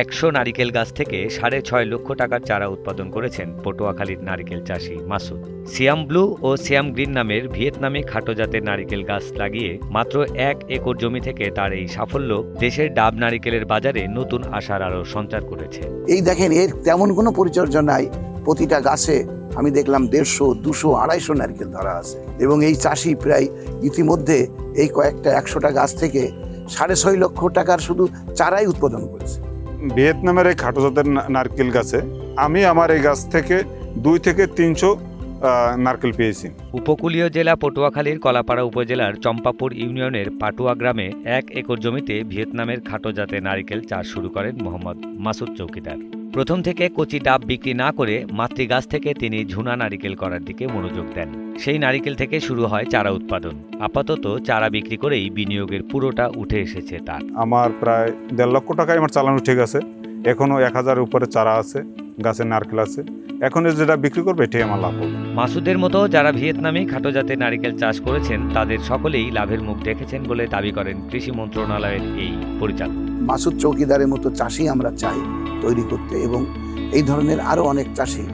100 নারিকেল গাছ থেকে 6.5 লক্ষ টাকার চারা উৎপাদন করেছেন পটুয়াখালীর নারিকেল চাষি মাসুদ। সিয়াম ব্লু ও সিয়াম গ্রিন নামের ভিয়েতনামি খাটো জাতের নারিকেল গাছ লাগিয়ে মাত্র 1 একর জমি থেকে তার এই সাফল্য দেশের ডাব নারিকেলের বাজারে নতুন আশার আলো সঞ্চার করেছে। এই দেখেন, এর তেমন কোনো পরিচর্যা নাই। প্রতিটা গাছে আমি দেখলাম 150, 200, 250 নারকেল ধরা আছে এবং এই চাষি প্রায় ইতিমধ্যে এই কয়েকটা 100টা গাছ থেকে 6.5 লক্ষ টাকার শুধু চারাই উৎপাদন করেছে। ভিয়েতনামের এই খাটো জাতের নারকেল গাছে আমি আমার এই গাছ থেকে 2 থেকে 300 নারকেল পেয়েছি। উপকূলীয় জেলা পটুয়াখালীর কলাপাড়া উপজেলার চম্পাপুর ইউনিয়নের পাটুয়া গ্রামে 1 একর জমিতে ভিয়েতনামের খাটো জাতের নারিকেল চাষ শুরু করেন মোহাম্মদ মাসুদ চৌকিদার। প্রথম থেকে কচি ডাব বিক্রি না করে মাতৃগাছ থেকে তিনি ঝুনা নারিকেল করার দিকে মনোযোগ দেন। সেই নারিকেল থেকে শুরু হয় চারা উৎপাদন। আপাতত চারা বিক্রি করেই বিনিয়োগের পুরোটা উঠে এসেছে তার। আমার প্রায় 1.5 লক্ষ টাকায় আমার চালানো ঠিক আছে। এখনো 1000-এর উপরে চারা আছে, গাছের নারকেল আছে। এখন যেটা বিক্রি করবে এটাই আমার লাভ হবে। মাসুদের মতো যারা ভিয়েতনামি খাটো জাতের নারিকেল চাষ করেছেন তাদের সকলেই লাভের মুখ দেখেছেন বলে দাবি করেন কৃষি মন্ত্রণালয়ের এই পরিচালক। মাসুদ চৌকিদারের মতো চাষি আমরা চাই তৈরি করতে, এবং এই ধরনের আরো অনেক চাষি,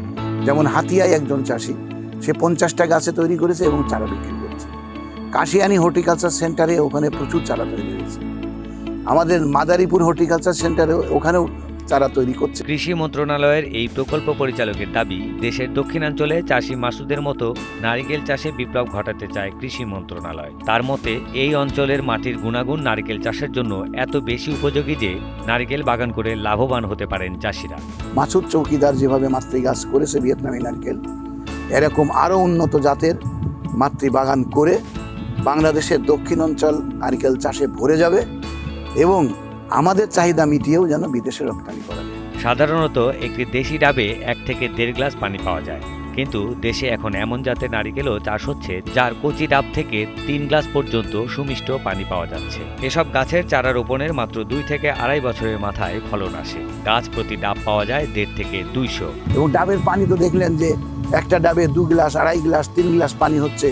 যেমন হাতিয়ায় একজন চাষি, সে 50টা গাছে তৈরি করেছে এবং চারা বিক্রি করেছে। কাশিয়ানি হর্টিকালচার সেন্টারে ওখানে প্রচুর চারা তৈরি হয়েছে। আমাদের মাদারীপুর হর্টিকালচার সেন্টারে ওখানেও চারা তৈরি করছে। কৃষি মন্ত্রণালয়ের এই প্রকল্প পরিচালকের দাবি, দেশের দক্ষিণাঞ্চলে চাষি মাসুদের মতো নারিকেল চাষে বিপ্লব ঘটাতে চায় কৃষি মন্ত্রণালয়। তার মতে এই অঞ্চলের মাটির গুণাগুণ নারিকেল চাষের জন্য এত বেশি উপযোগী যে নারিকেল বাগান করে লাভবান হতে পারেন চাষিরা। মাসুদ চৌকিদার যেভাবে মাতৃগাছ করেছে ভিয়েতনামি নারকেল, এরকম আরো উন্নত জাতের মাতৃবাগান করে বাংলাদেশের দক্ষিণ অঞ্চল নারিকেল চাষে ভরে যাবে এবং আমাদের চাহিদা মিটিয়েও যেন বিদেশে রপ্তানি করা যায়। সাধারণত একটি দেশি ডাবে 1 থেকে 1.5 গ্লাস পানি পাওয়া যায়, কিন্তু দেশে এখন এমন জাতের নারিকেলও চাষ হচ্ছে যার কচি ডাব থেকে 3 গ্লাস পর্যন্ত সুমিষ্ট পানি পাওয়া যাচ্ছে। এসব গাছের চারা রোপণের মাত্র 2 থেকে 2.5 বছরের মাথায় ফলন আসে। গাছ প্রতি ডাব পাওয়া যায় 1.5 থেকে 200। এবং ডাবের পানি তো দেখলেন যে একটা ডাবে 2 গ্লাস, 2.5 গ্লাস, 3 গ্লাস পানি হচ্ছে,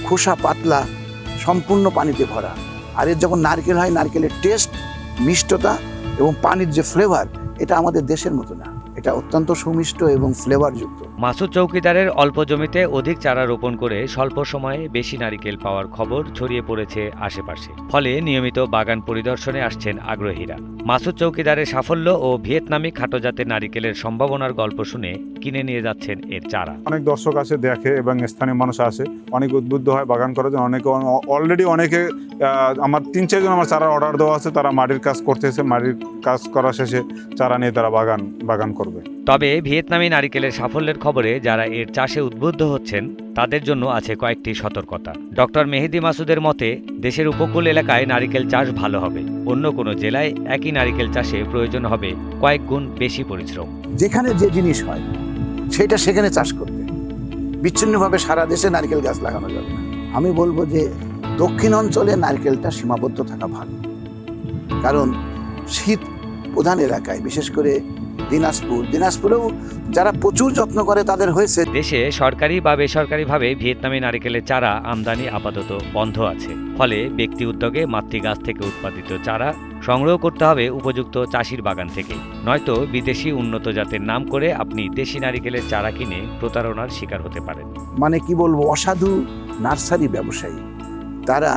খোসা পাতলা, সম্পূর্ণ পানিতে ভরা। আর এর যখন নারকেল হয়, নারকেলের টেস্ট, মিষ্টতা এবং পানির যে ফ্লেভার, এটা আমাদের দেশের মতো না, এটা অত্যন্ত সুমিষ্ট এবং ফ্লেভারযুক্ত। মাসুদ চৌকিদারের অল্প জমিতে অধিক চারা রোপণ করে স্বল্প সময়ে বেশি নারিকেল পাওয়ার খবর ছড়িয়ে পড়েছে আশেপাশে। ফলে নিয়মিত বাগান পরিদর্শনে আসছেন আগ্রহীরা। মাসুদ চৌকিদারের সাফল্য ও ভিয়েতনামি খাটো জাতের নারিকেলের সম্ভাবনার গল্প শুনে কিনে নিয়ে যাচ্ছেন এর চারা। অনেক দর্শক আসে, দেখে এবং স্থানীয় মানুষ আসে, অনেক উদ্বুদ্ধ হয় বাগান করার জন্য। অনেকে অলরেডি আমার 3-4 জন আমার চারা অর্ডার দেওয়া আছে। তারা মাটির কাজ করতেছে, মাটির কাজ করা শেষে চারা নিয়ে তারা বাগান করবে। তবে ভিয়েতনামি নারিকেলের সাফল্যের খবরে যারা এর চাষে উদ্বুদ্ধ হচ্ছেন তাদের জন্য আছে কয়েকটি সতর্কতা। ডক্টর মেহেদি মাসুদের মতে, দেশের উপকূল এলাকায় নারিকেল চাষ ভালো হবে, অন্য কোনো জেলায় একই নারিকেল চাষে প্রয়োজন হবে কয়েক গুণ বেশি পরিশ্রম। যেখানে যে জিনিস হয় সেটা সেখানে চাষ করতে, বিচ্ছিন্নভাবে সারা দেশে নারকেল গাছ লাগানো যাবে না। আমি বলবো যে দক্ষিণ অঞ্চলে নারকেলটা সীমাবদ্ধ থাকা ভালো, কারণ শীত প্রধান এলাকায়, বিশেষ করে দিনাজপুরেও যারা প্রচুর যত্ন করে তাদের হয়েছে। দেশে সরকারি বা বেসরকারিভাবে ভিয়েতনামি নারিকেলের চারা আমদানি আপাতত বন্ধ আছে। ফলে ব্যক্তি উদ্যোগে মাতৃগাছ থেকে উৎপাদিত চারা সংগ্রহ করতে হবে উপযুক্ত চাষির বাগান থেকেই, নয়তো বিদেশি উন্নত জাতের নাম করে আপনি দেশি নারিকেলের চারা কিনে প্রতারণার শিকার হতে পারেন। মানে কি বলবো, অসাধু নার্সারি ব্যবসায়ী তারা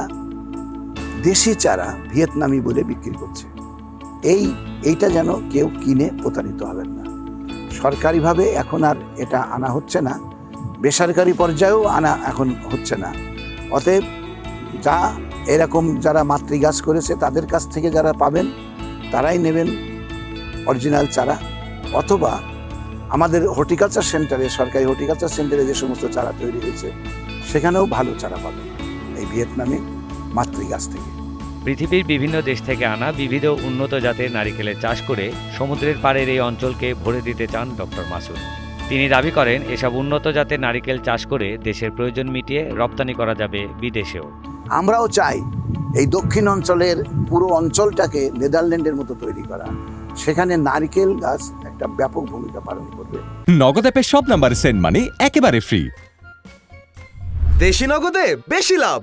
দেশি চারা ভিয়েতনামি বলে বিক্রি করছে। এইটা যেন কেউ কিনে প্রতারিত হবেন না। সরকারিভাবে এখন আর এটা আনা হচ্ছে না, বেসরকারি পর্যায়েও আনা এখন হচ্ছে না। অতএব এরকম যারা মাতৃগাছ করেছে তাদের কাছ থেকে যারা পাবেন তারাই নেবেন অরিজিনাল চারা, অথবা আমাদের হর্টিকালচার সেন্টারে, সরকারি হর্টিকালচার সেন্টারে যে সমস্ত চারা তৈরি হয়েছে সেখানেও ভালো চারা পাবেন এই ভিয়েতনামি মাতৃগাছ থেকে। পৃথিবীর বিভিন্ন দেশ থেকে আনা বিবিধ উন্নত জাতের নারিকেলের চাষ করে সমুদ্রের পাড়ের এই অঞ্চলকে ভরে দিতে চান ডক্টর মাসুদ। তিনি দাবি করেন, এসব উন্নত জাতের নারিকেল চাষ করে দেশের প্রয়োজন মিটিয়ে রপ্তানি করা যাবে বিদেশেও। আমরাও চাই এই দক্ষিণ অঞ্চলের পুরো অঞ্চলটাকে নেদারল্যান্ডের মতো তৈরি করা, সেখানে নারিকেল গাছ একটা ব্যাপক ভূমিকা পালন করবে। নগদ অ্যাপে সব নাম্বারে সেন্ড মানি একেবারে ফ্রি। দেশি নগদে বেশি লাভ।